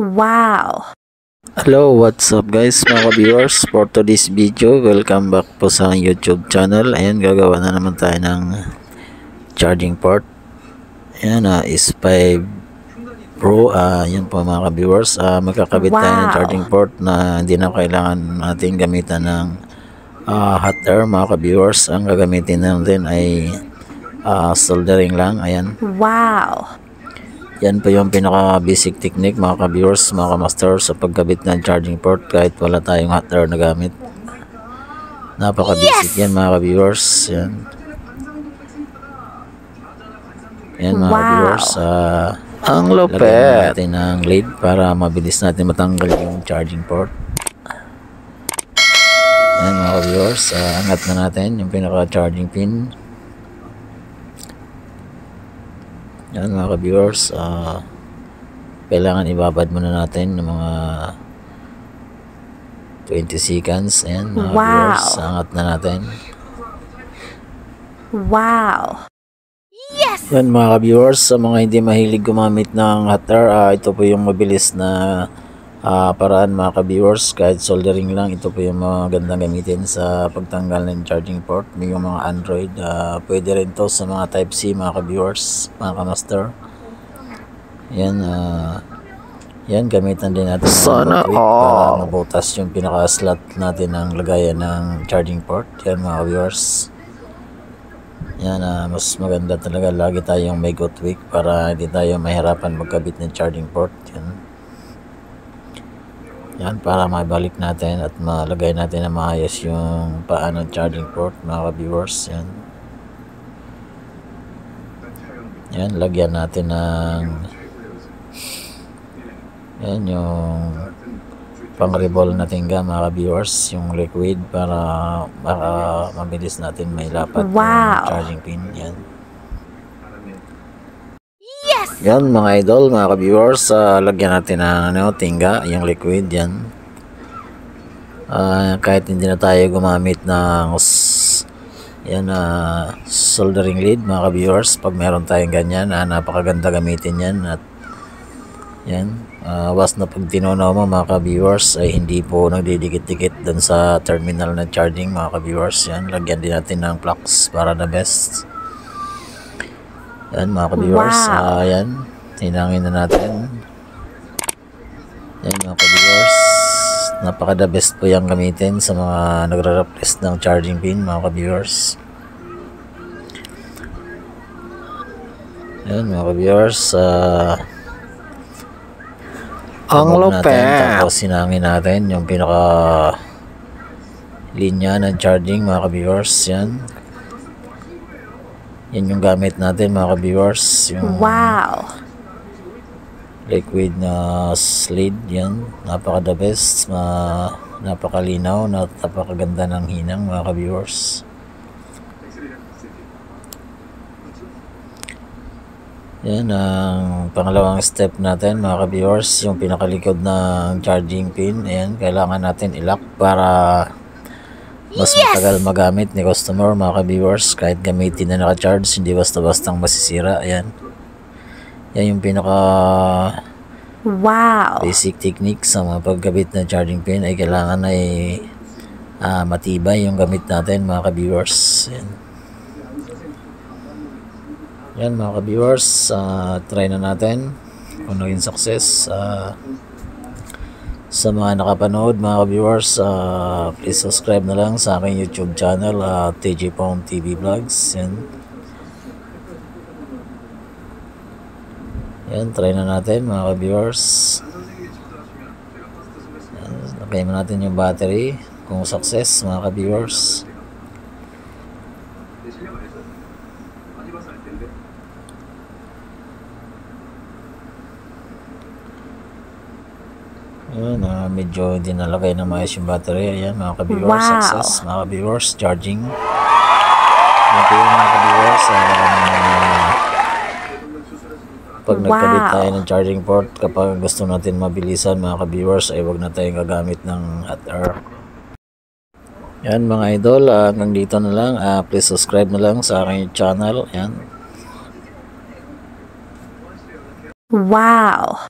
Wow! Hello, what's up guys mga viewers? For today's video, welcome back po sa YouTube channel. Ayan, gagawa na naman tayo ng charging port. Ayan, is 5 Pro. Ayan po mga viewers, magkakabit tayo ng charging port na hindi na kailangan natin gamitan ng hot air mga viewers. Ang gagamitin natin ay soldering lang. Ayan. Wow! Yan po yung pinaka-basic technique mga ka-viewers, mga ka-master sa pagkabit ng charging port kahit wala tayong hot air na gamit. Napaka-basic yan mga ka-viewers. Yan. Yan mga ka-viewers. Ang lupet. Lagyan natin ng lead para mabilis natin matanggal yung charging port. Yan mga ka-viewers. Angat na natin yung pinaka-charging pin. Yan mga ka-viewers, kailangan ibabad muna natin ng mga 20 seconds. Ayan mga ka-viewers, angat na natin. Wow! Yes! Yan mga ka-viewers, sa mga hindi mahilig gumamit ng hot air, ito po yung mabilis na paraan mga ka-viewers. Kahit soldering lang, ito po yung magandang gamitin sa pagtanggal ng charging port. May yung mga Android, pwede rin to sa mga type C mga ka-viewers, mga ka-master. Yan, yan gamitan din natin sana para mabutas yung pinaka-slot natin ng lagayan ng charging port. Yan mga ka-viewers. Yan, mas maganda talaga lagi tayong may go tweak para hindi tayo mahirapan magkabit ng charging port. Yan, para mabalik natin at malagay natin na maayos yung paano charging port mga ka-viewers. Yan. Yan, lagyan natin ng yan yung pang-revolve natin mga ka-viewers, yung liquid para mabilis natin may lapat yung charging pin. Yan. Yan mga idol, mga ka-viewers, lagyan natin ng tingga, yung liquid yan. Kahit hindi na tayo gumamit ng yan, soldering lead mga ka-viewers, pag meron tayong ganyan, napakaganda gamitin yan. At yan, was na pag tinunaw mo mga ka-viewers ay hindi po nagdidikit-dikit dun sa terminal na charging mga ka-viewers. Yan, lagyan din natin ng flux para the best. Yan mga ka-viewers, yan, hinangin na natin. Yan mga ka-viewers, napaka the best po yung gamitin sa mga nagre-replace ng charging pin mga ka-viewers. Yan mga ka-viewers, ang lupet. Tapos hinangin natin yung pinaka linya ng charging mga ka-viewers. Yan. Yan yung gamit natin mga ka-viewers, yung liquid na lead. Yan, napaka the best, napakalinaw, napakaganda ng hinang mga ka-viewers. Yan ang pangalawang step natin mga ka-viewers, yung pinakalikod ng charging pin. Ayan, kailangan natin i-lock para mas matagal magamit ni customer mga ka-viewers. Kahit gamitin na naka-charge, hindi basta-bastang masisira. Ayan. Yan yung pinaka basic technique sa mga pagkabit ng charging pin ay kailangan ay matibay yung gamit natin mga ka-viewers. Yan. Yan mga ka-viewers, try na natin kung naging success. Sa mga nakapanood mga ka-viewers, please subscribe na lang sa aking YouTube channel, TJ Pong TV Vlogs. Yan. Yan, try na natin mga ka-viewers. Lagay mo natin yung battery kung success mga ka-viewers. Ayan, medyo hindi nalagay na maayos yung battery. Ayan mga ka-viewers, success mga ka-viewers, charging. Ayan po yung mga ka-viewers, pag nagkabit tayo ng charging port, kapag gusto natin mabilisan mga ka-viewers ay wag na tayong gagamit ng hot air. Yan mga idol, hanggang dito na lang. Please subscribe na lang sa aking channel. Yan. Wow!